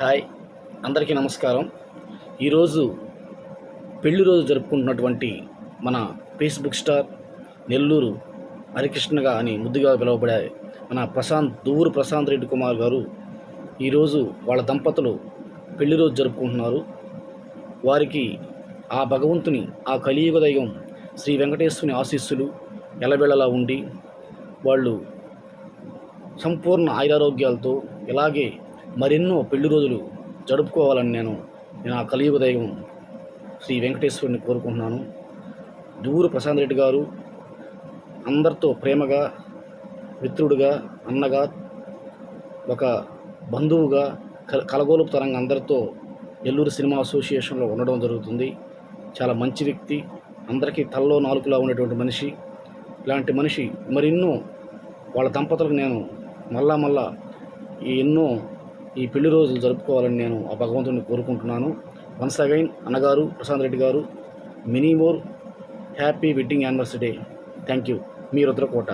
Hi, అందరికీ నమస్కారం. ఈరోజు పెళ్లి రోజు జరుపుకుంటున్నటువంటి మన ఫేస్బుక్ స్టార్ నెల్లూరు హరికృష్ణగా అని ముద్దుగా పిలువబడే మన దువ్వూరు ప్రశాంత్ రెడ్డి కుమార్ గారు ఈరోజు వాళ్ళ దంపతులు పెళ్లి రోజు జరుపుకుంటున్నారు. వారికి ఆ భగవంతుని, ఆ కలియుగ దైవం శ్రీ వెంకటేశ్వరుని ఆశీస్సులు ఎలబెళలా ఉండి వాళ్ళు సంపూర్ణ ఆయురారోగ్యాలతో ఇలాగే మరెన్నో పెళ్లి రోజులు జరుపుకోవాలని నేను ఆ కలియుగ దైవం శ్రీ వెంకటేశ్వరుని కోరుకుంటున్నాను. దువ్వూరు ప్రశాంత్ రెడ్డి గారు అందరితో ప్రేమగా, మిత్రుడిగా, అన్నగా, ఒక బంధువుగా, కలగోలుపుతరంగా అందరితో నెల్లూరు సినిమా అసోసియేషన్లో ఉండడం జరుగుతుంది. చాలా మంచి వ్యక్తి, అందరికీ తలలో నాలుకలా ఉండేటువంటి మనిషి. ఇలాంటి మనిషి మరెన్నో వాళ్ళ దంపతులకు నేను మళ్ళా ఎన్నో ఈ పెళ్లి రోజులు జరుపుకోవాలని నేను ఆ భగవంతుడిని కోరుకుంటున్నాను. వన్స్ అగైన్ అన్నగారు ప్రశాంత్ రెడ్డి గారు, many more happy wedding anniversary day. Thank you. Me Rudrakota.